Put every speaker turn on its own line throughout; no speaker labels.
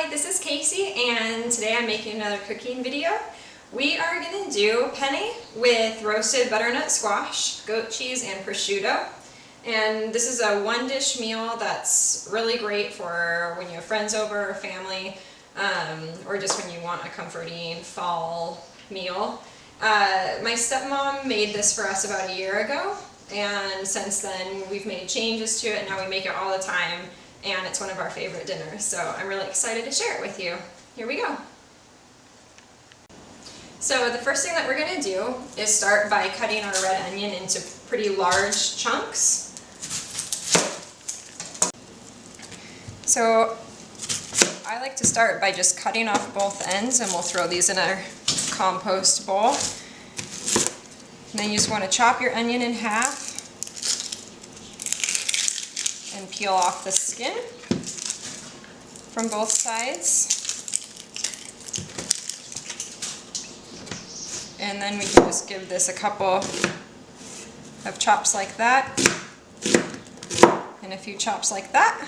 Hi, this is Casey, and today I'm making another cooking video. We are going to do penne with roasted butternut squash, goat cheese, and prosciutto. And this is a one-dish meal that's really great for when you have friends over or family, or just when you want a comforting fall meal. My stepmom made this for us about a year ago, and since then we've made changes to it, and now we make it all the time. And it's one of our favorite dinners, so I'm really excited to share it with you. Here we go. So the first thing that we're going to do is start by cutting our red onion into pretty large chunks. So I like to start by just cutting off both ends, and we'll throw these in our compost bowl. And then you just want to chop your onion in half and peel off the skin from both sides. And then we can just give this a couple of chops like that, and a few chops like that,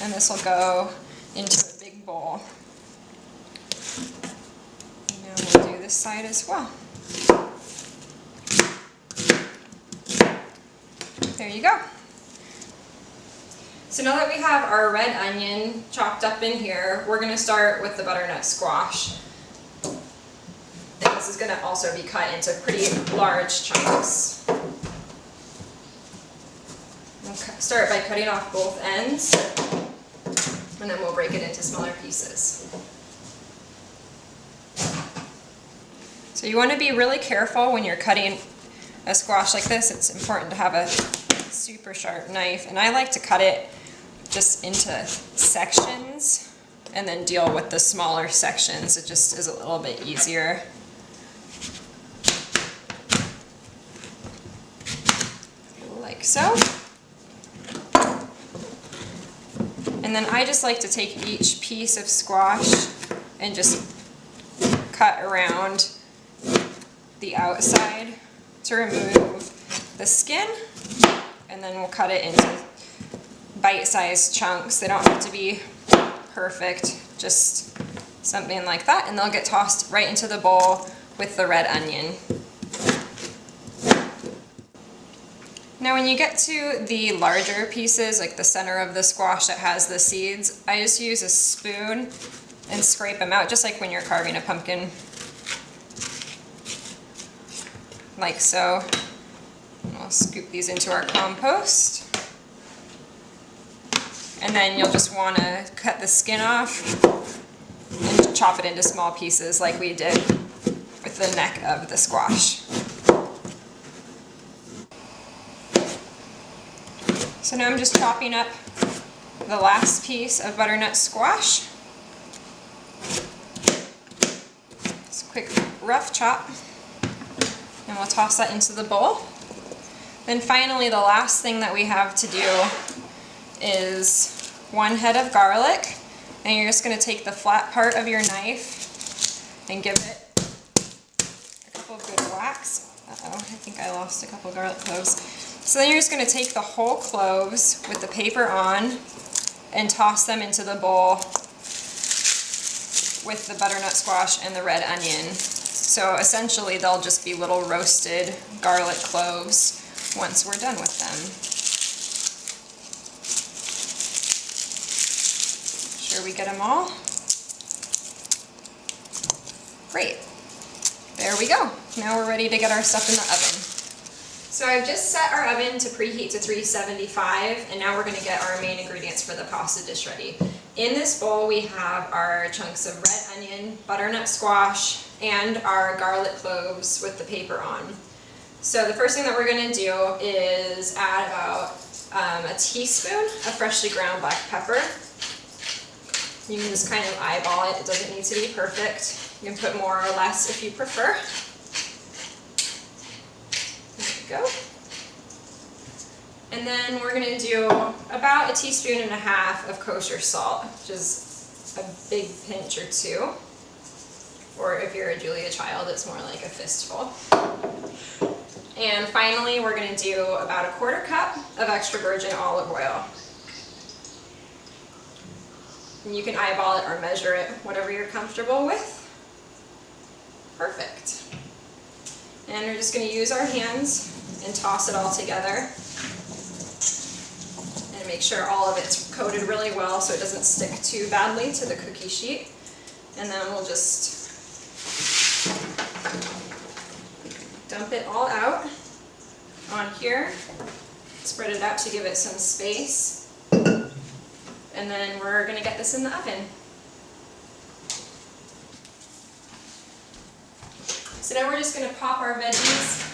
and this will go into a big bowl. And now we'll do this side as well. There you go. So now that we have our red onion chopped up in here, we're going to start with the butternut squash. And this is going to also be cut into pretty large chunks. We'll start by cutting off both ends, and then we'll break it into smaller pieces. So you want to be really careful when you're cutting a squash like this. It's important to have a super sharp knife, and I like to cut it just into sections and then deal with the smaller sections. It just is a little bit easier. Like so. And then I just like to take each piece of squash and just cut around the outside to remove the skin, and then we'll cut it into bite-sized chunks. They don't have to be perfect, just something like that, and they'll get tossed right into the bowl with the red onion. Now when you get to the larger pieces, like the center of the squash that has the seeds, I just use a spoon and scrape them out, just like when you're carving a pumpkin, like so. And we'll scoop these into our compost. And then you'll just want to cut the skin off and chop it into small pieces like we did with the neck of the squash. So now I'm just chopping up the last piece of butternut squash. Just a quick rough chop, and we'll toss that into the bowl. Then finally, the last thing that we have to do is 1 head of garlic, and you're just going to take the flat part of your knife and give it a couple of good whacks. Uh-oh, I think I lost a couple of garlic cloves. So then you're just going to take the whole cloves with the paper on and toss them into the bowl with the butternut squash and the red onion. So essentially they'll just be little roasted garlic cloves once we're done with them. Sure we get them all. Great. There we go. Now we're ready to get our stuff in the oven. So I've just set our oven to preheat to 375, and now we're going to get our main ingredients for the pasta dish ready. In this bowl we have our chunks of red onion, butternut squash, and our garlic cloves with the paper on. So the first thing that we're going to do is add about a teaspoon of freshly ground black pepper. You can just kind of eyeball it. It doesn't need to be perfect. You can put more or less if you prefer. There we go. And then we're going to do about 1.5 teaspoons of kosher salt, which is a big pinch or two. Or if you're a Julia child, it's more like a fistful. And finally, we're going to do about 1/4 cup of extra virgin olive oil. And you can eyeball it or measure it, whatever you're comfortable with. Perfect. And we're just going to use our hands and toss it all together. And make sure all of it's coated really well so it doesn't stick too badly to the cookie sheet. And then we'll just dump it all out on here. Spread it out to give it some space. And then we're going to get this in the oven. So now we're just going to pop our veggies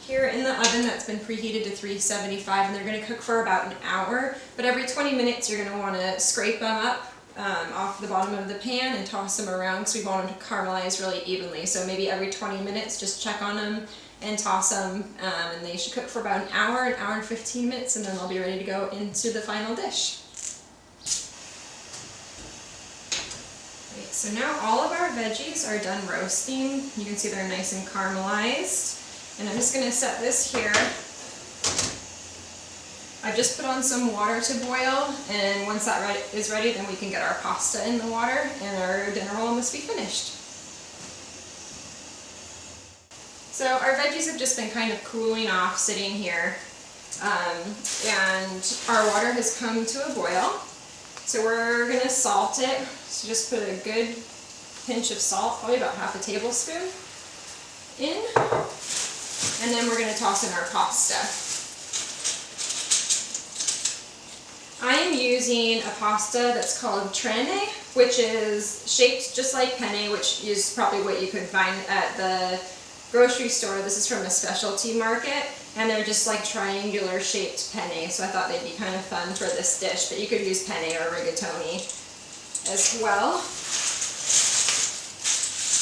here in the oven that's been preheated to 375, and they're going to cook for about an hour. But every 20 minutes you're going to want to scrape them up off the bottom of the pan and toss them around because we want them to caramelize really evenly. So maybe every 20 minutes just check on them and toss them, and they should cook for about an hour and 15 minutes, and then they'll be ready to go into the final dish. So now all of our veggies are done roasting. You can see they're nice and caramelized. And I'm just going to set this here. I've just put on some water to boil, and once that is ready, then we can get our pasta in the water, and our dinner will almost be finished. So our veggies have just been kind of cooling off, sitting here, and our water has come to a boil. So we're going to salt it. So just put a good pinch of salt, probably about half a tablespoon in. And then we're going to toss in our pasta. I am using a pasta that's called Penne, which is shaped just like penne, which is probably what you could find at the grocery store. This is from a specialty market, and they're just like triangular shaped penne, so I thought they'd be kind of fun for this dish, but you could use penne or rigatoni as well.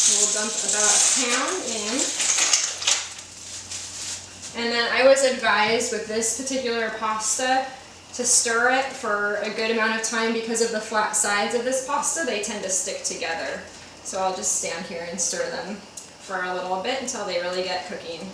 We'll dump about a pound in. And then I was advised with this particular pasta to stir it for a good amount of time because of the flat sides of this pasta. They tend to stick together. So I'll just stand here and stir them for a little bit until they really get cooking.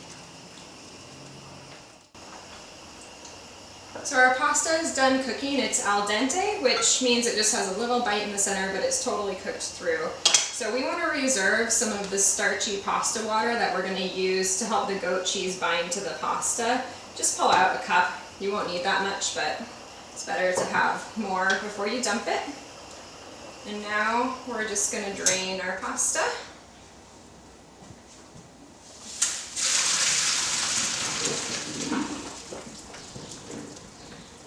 So our pasta is done cooking. It's al dente, which means it just has a little bite in the center, but it's totally cooked through. So we want to reserve some of the starchy pasta water that we're going to use to help the goat cheese bind to the pasta. Just pull out a cup. You won't need that much, but it's better to have more before you dump it. And now we're just going to drain our pasta.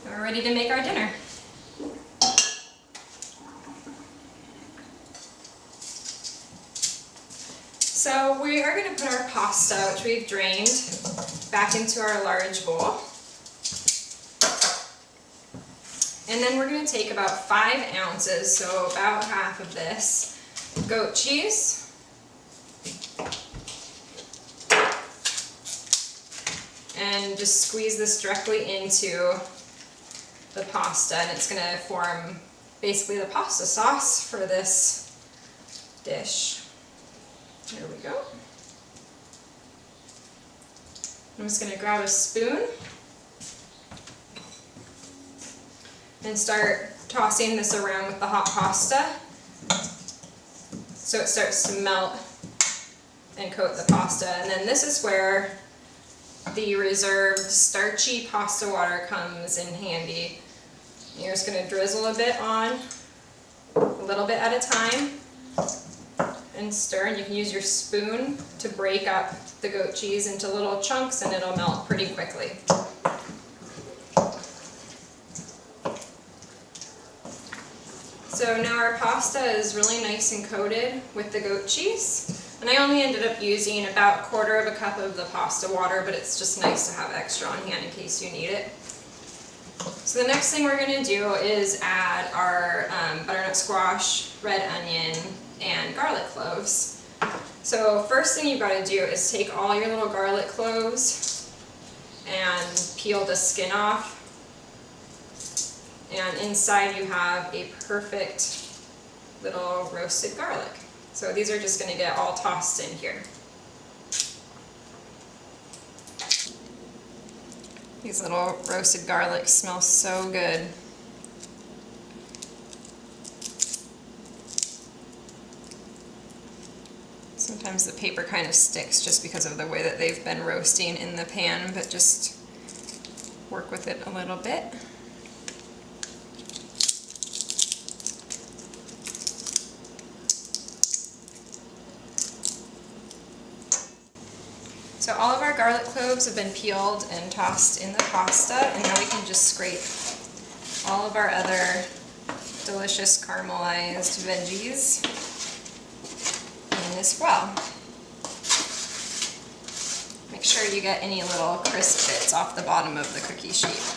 We're ready to make our dinner. So we are going to put our pasta, which we've drained, back into our large bowl. And then we're going to take about 5 ounces, so about half of this, goat cheese. And just squeeze this directly into the pasta, and it's going to form basically the pasta sauce for this dish. There we go. I'm just going to grab a spoon and start tossing this around with the hot pasta so it starts to melt and coat the pasta. And then this is where the reserved starchy pasta water comes in handy. You're just going to drizzle a bit on, a little bit at a time, and stir. And you can use your spoon to break up the goat cheese into little chunks, and it'll melt pretty quickly. So now our pasta is really nice and coated with the goat cheese. And I only ended up using about 1/4 cup of the pasta water, but it's just nice to have extra on hand in case you need it. So the next thing we're going to do is add our butternut squash, red onion, and garlic cloves. So first thing you've got to do is take all your little garlic cloves and peel the skin off. And inside you have a perfect little roasted garlic. So these are just going to get all tossed in here. These little roasted garlics smell so good. Sometimes the paper kind of sticks just because of the way that they've been roasting in the pan, but just work with it a little bit. So all of our garlic cloves have been peeled and tossed in the pasta, and now we can just scrape all of our other delicious caramelized veggies in as well. Make sure you get any little crisp bits off the bottom of the cookie sheet.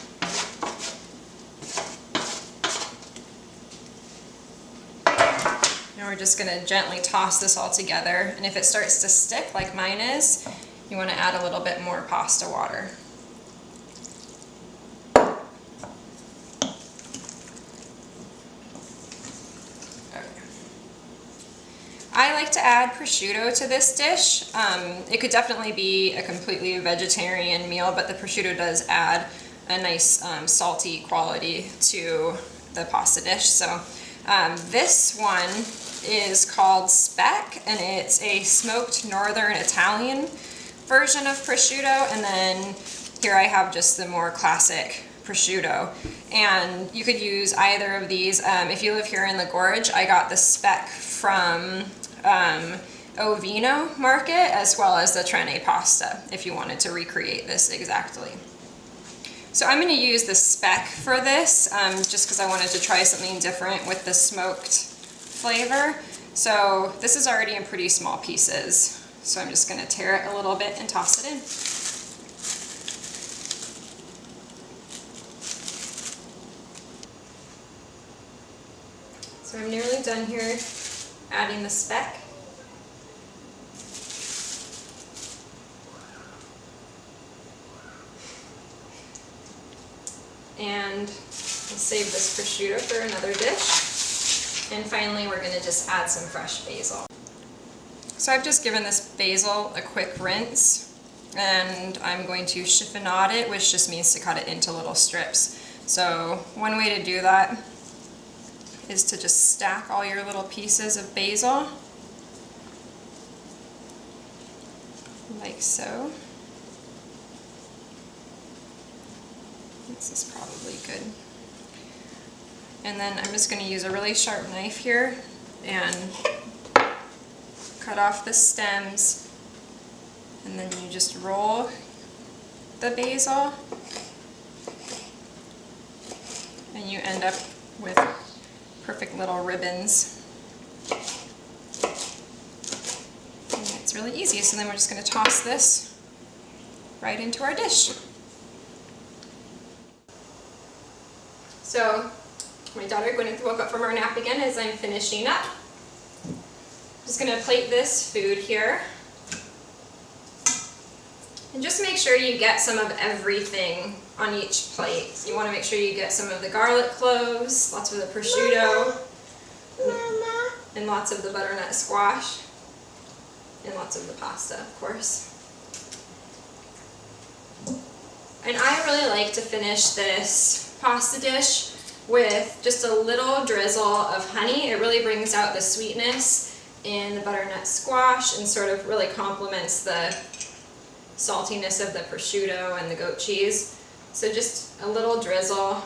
Now we're just going to gently toss this all together, and if it starts to stick like mine is, you want to add a little bit more pasta water. I like to add prosciutto to this dish. It could definitely be a completely vegetarian meal, but the prosciutto does add a nice salty quality to the pasta dish. So this one is called speck, and it's a smoked northern Italian version of prosciutto, and then here I have just the more classic prosciutto. And you could use either of these. If you live here in the Gorge, I got the speck from Ovino Market, as well as the Trenne pasta, if you wanted to recreate this exactly. So I'm going to use the speck for this, just because I wanted to try something different with the smoked flavor. So this is already in pretty small pieces, so I'm just going to tear it a little bit and toss it in. So I'm nearly done here adding the speck. And we'll save this prosciutto for another dish. And finally, we're going to just add some fresh basil. So I've just given this basil a quick rinse, and I'm going to chiffonade it, which just means to cut it into little strips. So one way to do that is to just stack all your little pieces of basil, like so. This is probably good. And then I'm just going to use a really sharp knife here and cut off the stems, and then you just roll the basil, and you end up with perfect little ribbons. And it's really easy, so then we're just going to toss this right into our dish. So my daughter Gwyneth woke up from her nap again as I'm finishing up. Just going to plate this food here. And just make sure you get some of everything on each plate. You want to make sure you get some of the garlic cloves, lots of the prosciutto, and lots of the butternut squash, and lots of the pasta, of course. And I really like to finish this pasta dish with just a little drizzle of honey. It really brings out the sweetness in the butternut squash and sort of really complements the saltiness of the prosciutto and the goat cheese. So just a little drizzle.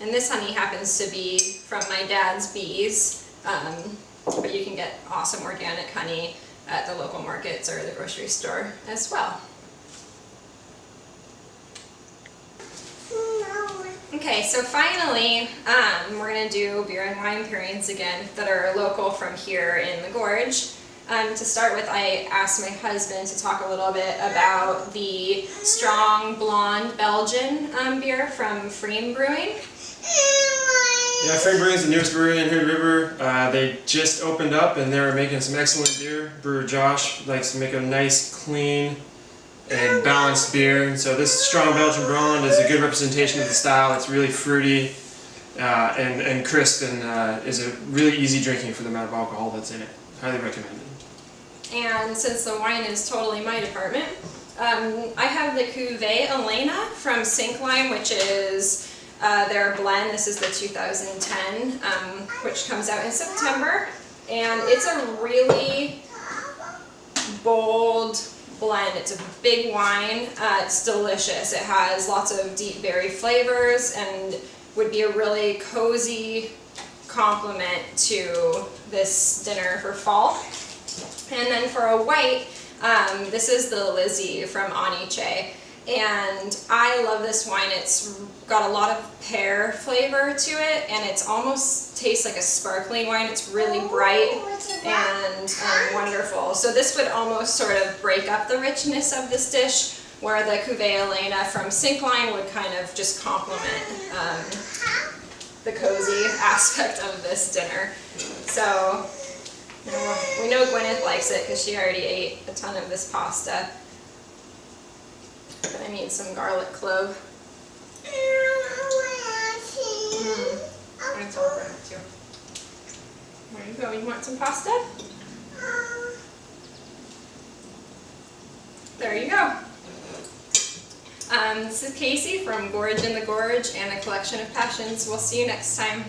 And this honey happens to be from my dad's bees, but you can get awesome organic honey at the local markets or the grocery store as well. Okay, so finally, we're going to do beer and wine pairings again that are local from here in the Gorge. To start with, I asked my husband to talk a little bit about the strong blonde Belgian beer from Freem Brewing.
Yeah, Freem Brewing is the newest brewery in Hood River. They just opened up and they're making some excellent beer. Brewer Josh likes to make a nice, clean, and balanced beer. And so this strong Belgian blonde is a good representation of the style. It's really fruity and crisp, and is a really easy drinking for the amount of alcohol that's in it. Highly recommended.
And since the wine is totally my department, I have the Cuvée Elena from Syncline, which is their blend. This is the 2010, which comes out in September. And it's a really bold blend. It's a big wine. It's delicious. It has lots of deep berry flavors and would be a really cozy complement to this dinner for fall. And then for a white, this is the Lizzie from Anice. And I love this wine. It's got a lot of pear flavor to it, and it's almost tastes like a sparkling wine. It's really bright and wonderful. So this would almost sort of break up the richness of this dish, where the Cuvée Elena from Sinkline would kind of just complement the cozy aspect of this dinner. So we know Gwyneth likes it because she already ate a ton of this pasta. But I need some garlic clove. It's over too. There you go. You want some pasta? There you go. This is Casey from Gorge in the Gorge and a Collection of Passions. We'll see you next time.